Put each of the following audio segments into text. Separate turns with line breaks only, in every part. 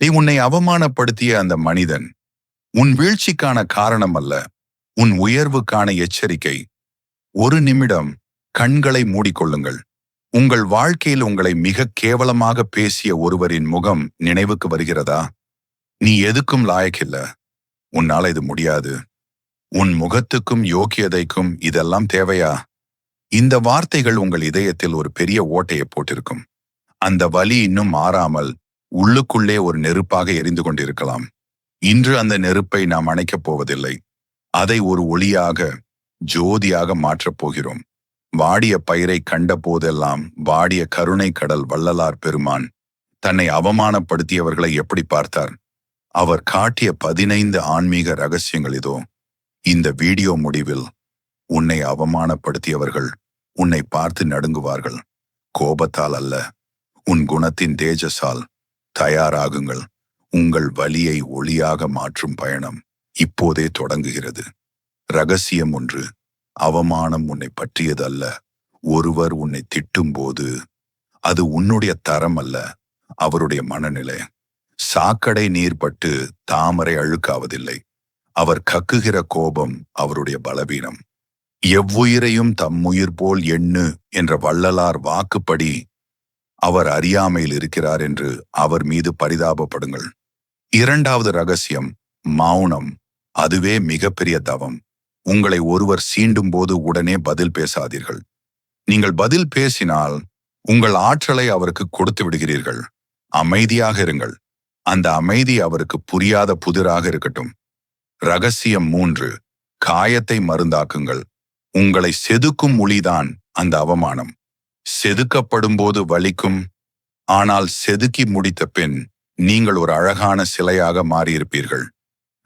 நீ உன்னை அவமானப்படுத்திய அந்த மனிதன் உன் வீழ்ச்சிக்கான காரணம் அல்ல, உன் உயர்வுக்கான எச்சரிக்கை. ஒரு நிமிடம் கண்களை மூடிக்கொள்ளுங்கள். உங்கள் வாழ்க்கையில் உங்களை மிக கேவலமாக பேசிய ஒருவரின் முகம் நினைவுக்கு வருகிறதா? நீ எதுக்கும் லாயக்கில்ல, உன்னால இது முடியாது, உன் முகத்துக்கும் யோக்கியதைக்கும் இதெல்லாம் தேவையா? இந்த வார்த்தைகள் உங்கள் இதயத்தில் ஒரு பெரிய ஓட்டையை போட்டிருக்கும். அந்த வலி இன்னும் மாறாமல் உள்ளுக்குள்ளே ஒரு நெருப்பாக எரிந்து கொண்டிருக்கலாம். இன்று அந்த நெருப்பை நாம் அணைக்கப் போவதில்லை. அதை ஒரு ஒளியாக, ஜோதியாக மாற்றப் போகிறோம். வாடிய பயிரை கண்ட போதெல்லாம் வாடிய கருணை கடல் வள்ளலார் பெருமான் தன்னை அவமானப்படுத்தியவர்களை எப்படி பார்த்தார்? அவர் காட்டிய 15 ஆன்மீக ரகசியங்கள் இதோ. இந்த வீடியோ முடிவில் உன்னை அவமானப்படுத்தியவர்கள் உன்னை பார்த்து நடுங்குவார்கள். கோபத்தால் அல்ல, உன் குணத்தின் தேஜஸால். தயாராகுங்கள். உங்கள் வலியை ஒளியாக மாற்றும் பயணம் இப்போதே தொடங்குகிறது. ரகசியம் 1. அவமானம் உன்னை பற்றியது அல்ல. ஒருவர் உன்னை திட்டும் போது அது உன்னுடைய தரம் அல்ல, அவருடைய மனநிலை. சாக்கடை நீர் பட்டு தாமரை அழுக்காவதில்லை. அவர் கக்குகிற கோபம் அவருடைய பலவீனம். எவ்வுயிரையும் தம்முயிர் போல் எண்ணு என்ற வள்ளலார் வாக்குப்படி அவர் அறியாமையில் இருக்கிறார் என்று அவர் மீது பரிதாபப்படுங்கள். 2வது ரகசியம் மௌனம். அதுவே மிகப்பெரிய தவம். உங்களை ஒருவர் சீண்டும் போது உடனே பதில் பேசாதீர்கள். நீங்கள் பதில் பேசினால் உங்கள் ஆற்றலை அவருக்கு கொடுத்து விடுகிறீர்கள். அமைதியாக இருங்கள். அந்த அமைதி அவருக்கு புரியாத புதிராக இருக்கட்டும். ரகசியம் 3. காயத்தை மருந்தாக்குங்கள். உங்களை செதுக்கும் ஒளிதான் அந்த அவமானம். செதுக்கப்படும் போது வலிக்கும், ஆனால் செதுக்கி முடித்த பின் நீங்கள் ஒரு அழகான சிலையாக மாறியிருப்பீர்கள்.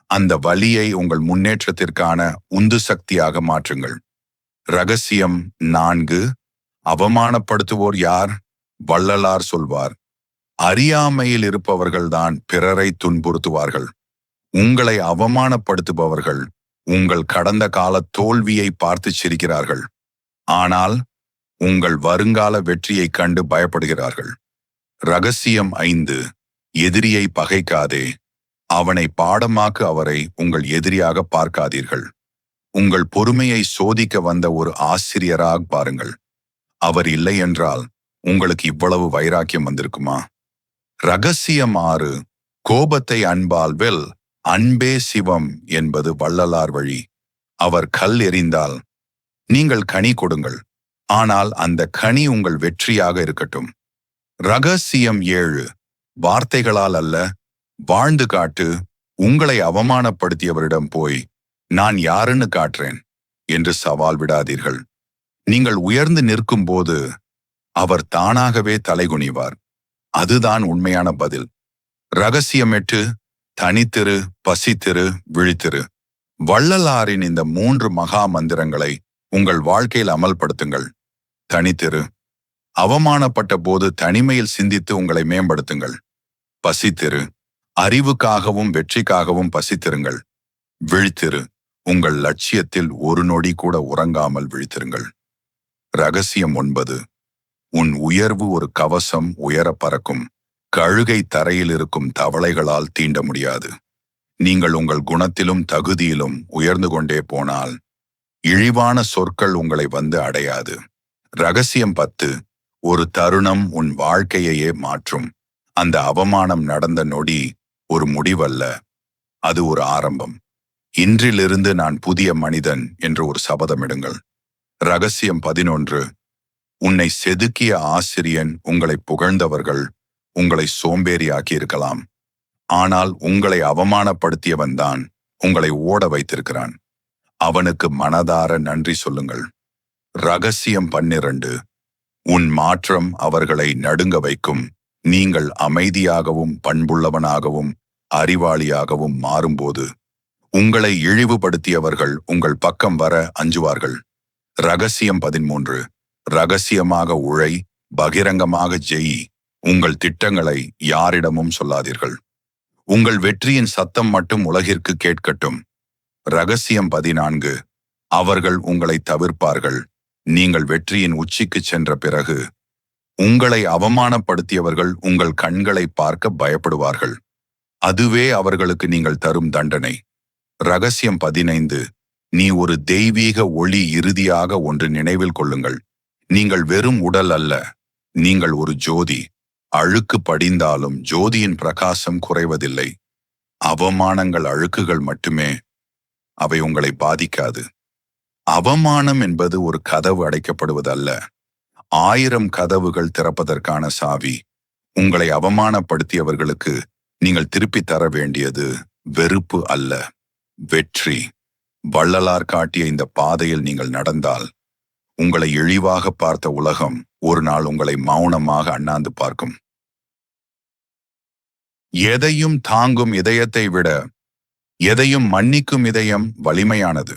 அந்த வலியை உங்கள் முன்னேற்றத்திற்கான உந்து சக்தியாக மாற்றுங்கள். ரகசியம் 4. அவமானப்படுத்துவோர் யார்? வள்ளலார் சொல்வார், அறியாமையில் இருப்பவர்கள்தான் பிறரை துன்புறுத்துவார்கள். உங்களை அவமானப்படுத்துபவர்கள் உங்கள் கடந்த கால தோல்வியை பார்த்து சிரிக்கிறார்கள். ஆனால் உங்கள் வருங்கால வெற்றியை கண்டு பயப்படுகிறார்கள். ரகசியம் 5. எதிரியை பகைக்காதே, அவனை பாடமாக்கு. அவரை உங்கள் எதிரியாக பார்க்காதீர்கள். உங்கள் பொறுமையை சோதிக்க வந்த ஒரு ஆசிரியராக பாருங்கள். அவர் இல்லை என்றால் உங்களுக்கு இவ்வளவு வைராக்கியம் வந்திருக்குமா? ரகசியம் 6. கோபத்தை அன்பால் வெல். அன்பே சிவம் என்பது வள்ளலார் வழி. அவர் கல் எறிந்தால் நீங்கள் கனி கொடுங்கள், ஆனால் அந்த கனி உங்கள் வெற்றியாக இருக்கட்டும். ரகசியம் 7. வார்த்தைகளால் அல்ல, வாழ்ந்து காட்டு. உங்களை அவமானப்படுத்தியவரிடம் போய் நான் யாருன்னு காட்டுறேன் என்று சவால் விடாதீர்கள். நீங்கள் உயர்ந்து நிற்கும் போது அவர் தானாகவே தலைகுனிவார். அதுதான் உண்மையான பதில். ரகசியம் 8. தனித்திரு, பசித்திரு, விழித்திரு. வள்ளலாரின் இந்த 3 மகா மந்திரங்களை உங்கள் வாழ்க்கையில் அமல்படுத்துங்கள். தனித்திரு. அவமானப்பட்ட போது தனிமையில் சிந்தித்து உங்களை மேம்படுத்துங்கள். பசித்திரு. அறிவுக்காகவும் வெற்றிக்காகவும் பசித்திருங்கள். விழித்திரு. உங்கள் லட்சியத்தில் ஒரு நொடி கூட உறங்காமல் விழித்திருங்கள். ரகசியம் 9. உன் உயர்வு ஒரு கவசம், உயர பறக்கும். கழுகை தரையில் இருக்கும் தவளைகளால் தீண்ட முடியாது. நீங்கள் உங்கள் குணத்திலும் தகுதியிலும் உயர்ந்து கொண்டே போனால் இழிவான சொற்கள் உங்களை வந்து அடையாது. ரகசியம் 10. ஒரு தருணம் உன் வாழ்க்கையையே மாற்றும். அந்த அவமானம் நடந்த நொடி ஒரு முடிவல்ல, அது ஒரு ஆரம்பம். இன்றிலிருந்து நான் புதிய மனிதன் என்று ஒரு சபதமிடுங்கள். ரகசியம் 11. உன்னை செதுக்கிய ஆசிரியன் உங்களை புகழ்ந்தவர்கள் உங்களை சோம்பேறியாக்கி இருக்கலாம். ஆனால் உங்களை அவமானப்படுத்தியவன் தான் உங்களை ஓட வைத்திருக்கிறான். அவனுக்கு மனதார நன்றி சொல்லுங்கள். ரகசியம் 12. உன் மாற்றம் அவர்களை நடுங்க வைக்கும். நீங்கள் அமைதியாகவும் பண்புள்ளவனாகவும் அறிவாளியாகவும் மாறும்போது உங்களை இழிவுபடுத்தியவர்கள் உங்கள் பக்கம் வர அஞ்சுவார்கள். ரகசியம் 13. ரகசியமாக உழை, பகிரங்கமாக ஜெயி. உங்கள் திட்டங்களை யாரிடமும் சொல்லாதீர்கள். உங்கள் வெற்றியின் சத்தம் மட்டும் உலகிற்கு கேட்கட்டும். ரகசியம் 14. அவர்கள் உங்களை தவிர்ப்பார்கள். நீங்கள் வெற்றியின் உச்சிக்கு சென்ற பிறகு உங்களை அவமானப்படுத்தியவர்கள் உங்கள் கண்களை பார்க்க பயப்படுவார்கள். அதுவே அவர்களுக்கு நீங்கள் தரும் தண்டனை. ரகசியம் 15. நீ ஒரு தெய்வீக ஒளி. இறுதியாக ஒன்று நினைவில் கொள்ளுங்கள். நீங்கள் வெறும் உடல் அல்ல, நீங்கள் ஒரு ஜோதி. அழுக்கு படிந்தாலும் ஜோதியின் பிரகாசம் குறைவதில்லை. அவமானங்கள் அழுக்குகள் மட்டுமே, அவை உங்களை பாதிக்காது. அவமானம் என்பது ஒரு கதவு அடைக்கப்படுவதல்ல, 1000 கதவுகள் திறப்பதற்கான சாவி. உங்களை அவமானப்படுத்தியவர்களுக்கு நீங்கள் திருப்பி தர வேண்டியது வெறுப்பு அல்ல, வெற்றி. வள்ளலார் காட்டிய இந்த பாதையில் நீங்கள் நடந்தால், உங்களை இழிவாக பார்த்த உலகம் ஒரு நாள் உங்களை மௌனமாக அண்ணாந்து பார்க்கும். எதையும் தாங்கும் இதயத்தை விட எதையும் மன்னிக்கும் இதயம் வலிமையானது.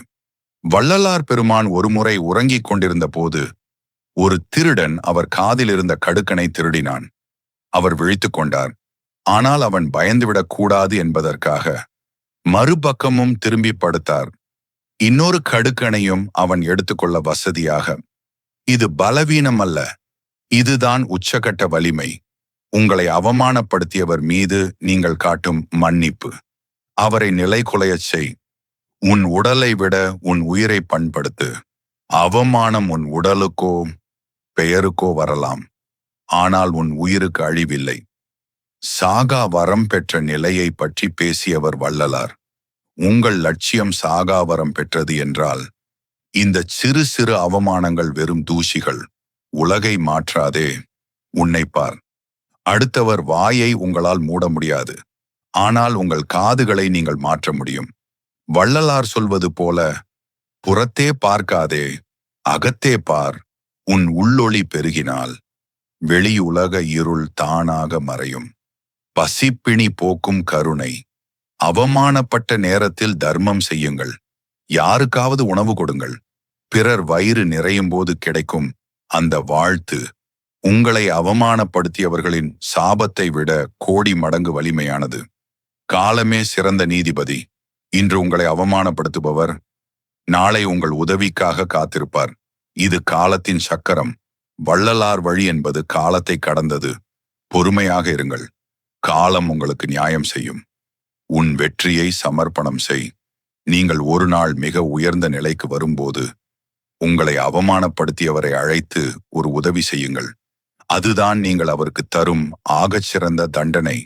வள்ளலார் பெருமான் ஒருமுறை உறங்கிக் கொண்டிருந்த போது ஒரு திருடன் அவர் காதில் இருந்த கடுக்கனை திருடினான். அவர் விழித்துக் கொண்டார். ஆனால் அவன் பயந்துவிடக் கூடாது என்பதற்காக மறுபக்கமும் திரும்பி படுத்தார். இன்னொரு கடுக்கனையும் அவன் எடுத்துக்கொள்ள வசதியாக. இது பலவீனம் அல்ல, இதுதான் உச்சகட்ட வலிமை. உங்களை அவமானப்படுத்தியவர் மீது நீங்கள் காட்டும் மன்னிப்பு அவரை நிலைகுலையச் செய். உன் உடலை விட உன் உயிரை பண்படுத்து. அவமானம் உன் உடலுக்கோ பெயருக்கோ வரலாம், ஆனால் உன் உயிருக்கு அழிவில்லை. சாகா வரம் பெற்ற நிலையை பற்றி பேசியவர் வள்ளலார். உங்கள் லட்சியம் சாகா வரம் பெற்றது என்றால், இந்த சிறு சிறு அவமானங்கள் வெறும் தூசிகள். உலகை மாற்றாதே, உன்னை பார். அடுத்தவர் வாயை உங்களால் மூட முடியாது, ஆனால் உங்கள் காதுகளை நீங்கள் மாற்ற முடியும். வள்ளலார் சொல்வது போல, புறத்தே பார்க்காதே, அகத்தே பார். உன் உள்ளொளி பெருகினால் வெளியுலக இருள் தானாக மறையும். பசிப்பிணி போக்கும் கருணை. அவமானப்பட்ட நேரத்தில் தர்மம் செய்யுங்கள். யாருக்காவது உணவு கொடுங்கள். பிறர் வயிறு நிறையும் போது கிடைக்கும் அந்த வாழ்த்து உங்களை அவமானப்படுத்தியவர்களின் சாபத்தை விட கோடி மடங்கு வலிமையானது. காலமே சிறந்த நீதிபதி. இன்று உங்களை அவமானப்படுத்துபவர் நாளை உங்கள் உதவிக்காக காத்திருப்பார். இது காலத்தின் சக்கரம். வள்ளலார் வழி என்பது காலத்தை கடந்தது. பொறுமையாக இருங்கள், காலம் உங்களுக்கு நியாயம் செய்யும். உன் வெற்றியை சமர்ப்பணம் செய். நீங்கள் ஒரு நாள் மிக உயர்ந்த நிலைக்கு வரும்போது உங்களை அவமானப்படுத்தியவரை அழைத்து ஒரு உதவி செய்யுங்கள். அதுதான் நீங்கள் அவருக்கு தரும் ஆகச்சிறந்த தண்டனை.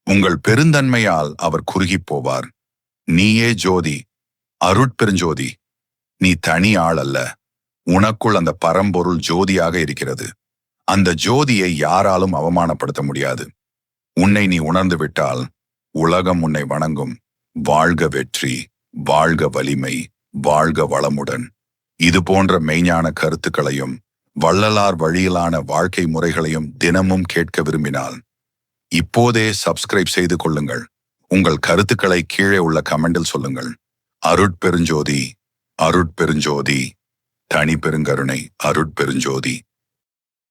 உங்கள் பெருந்தன்மையால் அவர் குறுகிப் போவார். நீயே ஜோதி, அருட்பெருஞ்சோதி. நீ தனி ஆள் அல்ல, உனக்குள் அந்த பரம்பொருள் ஜோதியாக இருக்கிறது. அந்த ஜோதியை யாராலும் அவமானப்படுத்த முடியாது. உன்னை நீ உணர்ந்து விட்டால் உலகம் உன்னை வணங்கும். வாழ்க வெற்றி, வாழ்க வலிமை, வாழ்க வளமுடன். இது போன்ற மெய்ஞான கருத்துக்களையும் வள்ளலார் வழியிலான வாழ்க்கை முறைகளையும் தினமும் கேட்க விரும்பினால் இப்போதே சப்ஸ்கிரைப் செய்து கொள்ளுங்கள். உங்கள் கருத்துக்களை கீழே உள்ள கமெண்டில் சொல்லுங்கள். அருட்பெருஞ்சோதி, அருட்பெருஞ்சோதி, தனி பெருங்கருணை, அருட்பெருஞ்சோதி.